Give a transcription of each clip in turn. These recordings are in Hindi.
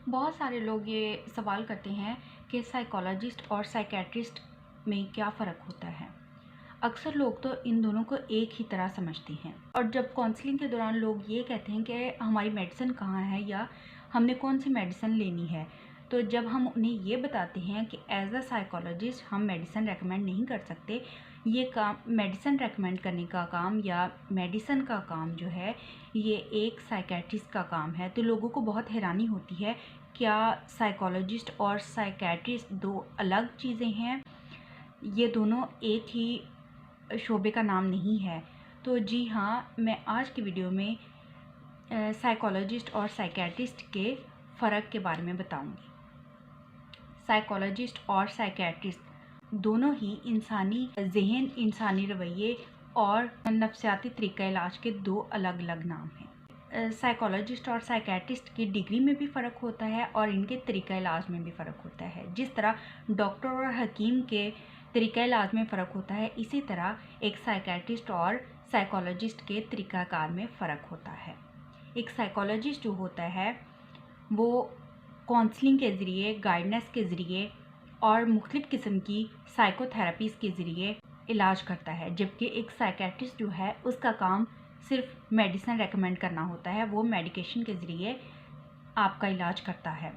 बहुत सारे लोग ये सवाल करते हैं कि साइकोलॉजिस्ट और साइकेट्रिस्ट में क्या फ़र्क होता है। अक्सर लोग तो इन दोनों को एक ही तरह समझते हैं और जब काउंसलिंग के दौरान लोग ये कहते हैं कि हमारी मेडिसिन कहाँ है या हमने कौन सी मेडिसिन लेनी है, तो जब हम उन्हें ये बताते हैं कि एज अ साइकोलॉजिस्ट हम मेडिसिन रेकमेंड नहीं कर सकते, ये काम मेडिसिन रेकमेंड करने का काम या मेडिसिन का काम जो है ये एक साइकेट्रिस्ट का काम है, तो लोगों को बहुत हैरानी होती है, क्या साइकोलॉजिस्ट और साइकेट्रिस्ट दो अलग चीज़ें हैं? ये दोनों एक ही शोबे का नाम नहीं है। तो जी हाँ, मैं आज की वीडियो में साइकोलॉजिस्ट और साइकेट्रिस्ट के फ़र्क के बारे में बताऊंगी। साइकोलॉजिस्ट और साइकेट्रिस्ट दोनों ही इंसानी ज़हन, इंसानी रवैये और नफ्सियाती तरीक़ा इलाज के दो अलग अलग नाम हैं। साइकोलॉजिस्ट और साइकेट्रिस्ट की डिग्री में भी फ़र्क होता है और इनके तरीक़ा इलाज में भी फ़र्क होता है। जिस तरह डॉक्टर और हकीम के तरीक़ा इलाज में फ़र्क होता है, इसी तरह एक साइकेट्रिस्ट और साइकोलॉजिस्ट के तरीक़ाकार में फ़र्क होता है। एक साइकोलॉजिस्ट जो होता है वो काउंसलिंग के ज़रिए, गाइडेंस के ज़रिए और मुख्तलिफ़ किस्म की साइकोथेरेपीज़ के ज़रिए इलाज करता है, जबकि एक साइकेट्रिस्ट जो है उसका काम सिर्फ मेडिसिन रेकमेंड करना होता है। वो मेडिकेशन के ज़रिए आपका इलाज करता है।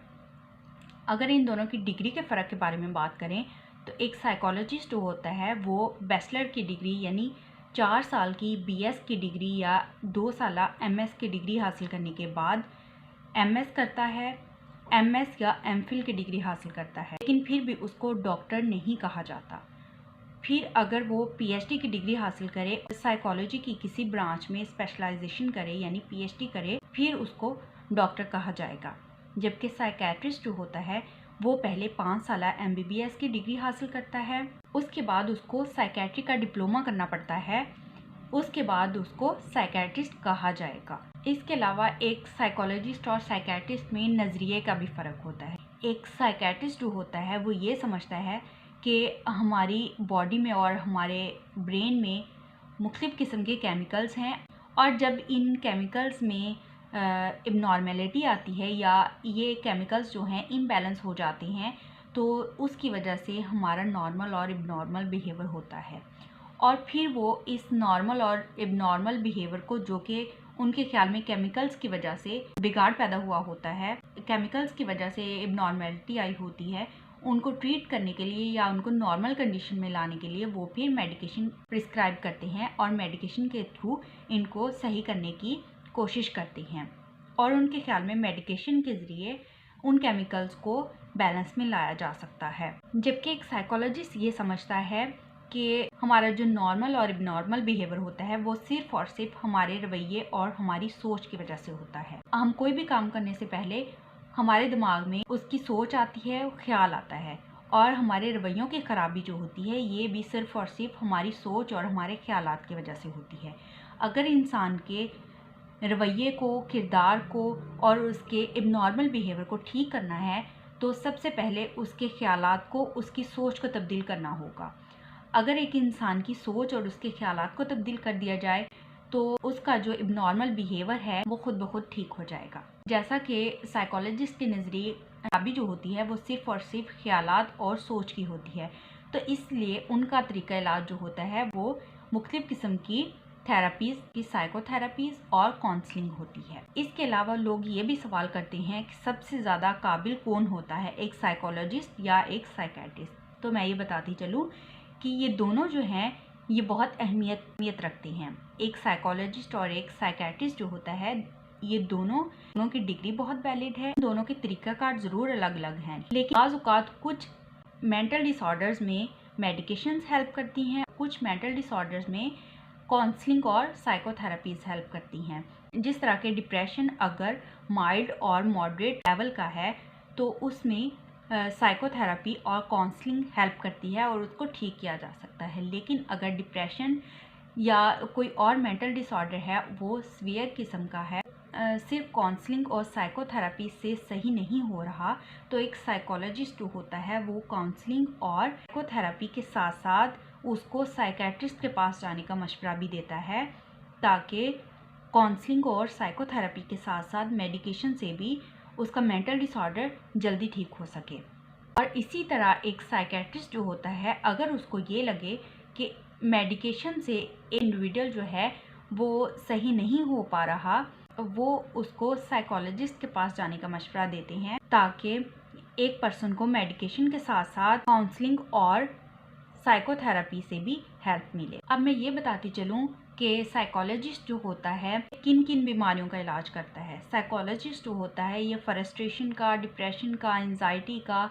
अगर इन दोनों की डिग्री के फ़र्क के बारे में बात करें तो एक साइकोलॉजिस्ट जो होता है वो बैचलर की डिग्री यानी 4 साल की BS की डिग्री या 2 साल MS की डिग्री हासिल करने के बाद MS करता है, MS या MPhil की डिग्री हासिल करता है, लेकिन फिर भी उसको डॉक्टर नहीं कहा जाता। फिर अगर वो PhD की डिग्री हासिल करे, साइकोलॉजी की किसी ब्रांच में स्पेशलाइजेशन करे यानी PhD करे, फिर उसको डॉक्टर कहा जाएगा। जबकि साइकेट्रिस्ट जो होता है वो पहले 5 साल MBBS की डिग्री हासिल करता है, उसके बाद उसको साइकेट्री का डिप्लोमा करना पड़ता है, उसके बाद उसको साइकेट्रिस्ट कहा जाएगा। इसके अलावा एक साइकोलॉजिस्ट और साइकेट्रिस्ट में नज़रिए का भी फ़र्क होता है। एक साइकेट्रिस्ट जो होता है वो ये समझता है कि हमारी बॉडी में और हमारे ब्रेन में मुख्तलिफ़ किस्म के केमिकल्स हैं और जब इन केमिकल्स में इबनॉर्मेलिटी आती है या ये केमिकल्स जो हैं इम्बैलेंस हो जाते हैं, तो उसकी वजह से हमारा नॉर्मल और इबनॉर्मल बिहेवियर होता है और फिर वो इस नॉर्मल और इबनॉर्मल बिहेवियर को, जो कि उनके ख्याल में केमिकल्स की वजह से बिगाड़ पैदा हुआ होता है, केमिकल्स की वजह से इबनॉर्मेलिटी आई होती है, उनको ट्रीट करने के लिए या उनको नॉर्मल कंडीशन में लाने के लिए वो फिर मेडिकेशन प्रिस्क्राइब करते हैं और मेडिकेशन के थ्रू इनको सही करने की कोशिश करते हैं और उनके ख्याल में मेडिकेशन के ज़रिए उन केमिकल्स को बैलेंस में लाया जा सकता है। जबकि एक साइकोलॉजिस्ट ये समझता है कि हमारा जो नॉर्मल और इबनॉर्मल बिहेवियर होता है वो सिर्फ़ और सिर्फ हमारे रवैये और हमारी सोच की वजह से होता है। हम कोई भी काम करने से पहले हमारे दिमाग में उसकी सोच आती है, ख्याल आता है और हमारे रवैयों की ख़राबी जो होती है ये भी सिर्फ़ और सिर्फ हमारी सोच और हमारे ख्यालात की वजह से होती है। अगर इंसान के रवैये को, किरदार को और उसके इबनॉर्मल बिहेवियर को ठीक करना है तो सबसे पहले उसके ख्यालात को, उसकी सोच को तब्दील करना होगा। अगर एक इंसान की सोच और उसके ख्यालात को तब्दील कर दिया जाए तो उसका जो इबनॉर्मल बिहेवियर है वो खुद ब खुद ठीक हो जाएगा। जैसा कि साइकोलॉजिस्ट के नज़रिए खराबी जो होती है वो सिर्फ़ और सिर्फ ख्यालात और सोच की होती है, तो इसलिए उनका तरीका इलाज जो होता है वो मुख्तलिफ़ किस्म की थेरेपीज़ की साइकोथेरेपीज़ और काउंसलिंग होती है। इसके अलावा लोग ये भी सवाल करते हैं कि सबसे ज़्यादा काबिल कौन होता है, एक साइकोलॉजिस्ट या एक साइकेट्रिस्ट। तो मैं ये बताती चलूँ कि ये दोनों जो हैं ये बहुत अहमियत रखते हैं। एक साइकोलॉजिस्ट और एक साइकेट्रिस्ट जो होता है ये दोनों की डिग्री बहुत वैलिड है, दोनों के तरीक़ाकार ज़रूर अलग अलग हैं, लेकिन बाज़ औक़ात कुछ मेंटल डिसऑर्डर्स में मेडिकेशंस हेल्प करती हैं, कुछ मेंटल डिसऑर्डर्स में काउंसलिंग और साइकोथेरेपीज़ हेल्प करती हैं। जिस तरह के डिप्रेशन अगर माइल्ड और मॉडरेट लेवल का है तो उसमें साइकोथेरेपी और काउंसलिंग हेल्प करती है और उसको ठीक किया जा सकता है। लेकिन अगर डिप्रेशन या कोई और मेंटल डिसऑर्डर है वो सीवियर किस्म का है, सिर्फ काउंसलिंग और साइकोथेरेपी से सही नहीं हो रहा, तो एक साइकोलॉजिस्ट जो होता है वो काउंसलिंग और साइकोथेरेपी के साथ साथ उसको साइकेट्रिस्ट के पास जाने का मशवरा भी देता है, ताकि काउंसलिंग और साइकोथेरेपी के साथ साथ मेडिकेशन से भी उसका मेंटल डिसऑर्डर जल्दी ठीक हो सके। और इसी तरह एक साइकेट्रिस्ट जो होता है, अगर उसको ये लगे कि मेडिकेशन से एक इंडिविजुअल जो है वो सही नहीं हो पा रहा, वो उसको साइकोलॉजिस्ट के पास जाने का मशवरा देते हैं ताकि एक पर्सन को मेडिकेशन के साथ साथ काउंसलिंग और साइकोथेरेपी से भी हेल्प मिले। अब मैं ये बताती चलूँ कि साइकोलॉजिस्ट जो होता है किन किन बीमारियों का इलाज करता है। साइकोलॉजिस्ट जो होता है ये फ्रस्ट्रेशन का, डिप्रेशन का, एंजाइटी का,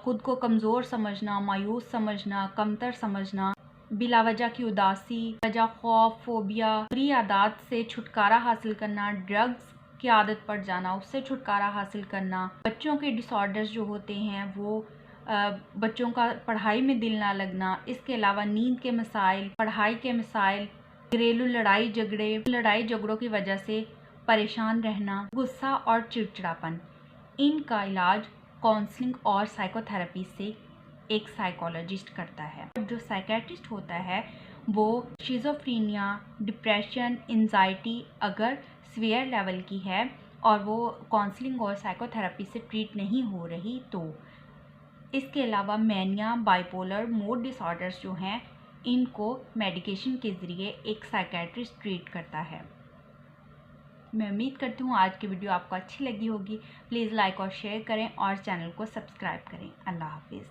ख़ुद को कमज़ोर समझना, मायूस समझना, कमतर समझना, बिलावजह की उदासी, वजह खौफ, फोबिया, बुरी आदत से छुटकारा हासिल करना, ड्रग्स की आदत पड़ जाना, उससे छुटकारा हासिल करना, बच्चों के डिसऑर्डर्स जो होते हैं वो बच्चों का पढ़ाई में दिल ना लगना, इसके अलावा नींद के मसाइल, पढ़ाई के मसाइल, घरेलू लड़ाई झगड़ों की वजह से परेशान रहना, गुस्सा और चिड़चिड़ापन, इनका इलाज काउंसलिंग और साइकोथेरेपी से एक साइकोलॉजिस्ट करता है। जो साइकेट्रिस्ट होता है वो शिज़ोफ्रीनिया, डिप्रेशन, एंजाइटी अगर सीवियर लेवल की है और वो काउंसलिंग और साइकोथेरेपी से ट्रीट नहीं हो रही तो। इसके अलावा मैनिया, बाइपोलर, मूड डिसऑर्डर्स जो हैं इनको मेडिकेशन के ज़रिए एक साइकेट्रिस्ट ट्रीट करता है। मैं उम्मीद करती हूँ आज की वीडियो आपको अच्छी लगी होगी। प्लीज़ लाइक और शेयर करें और चैनल को सब्सक्राइब करें। अल्लाह हाफिज़।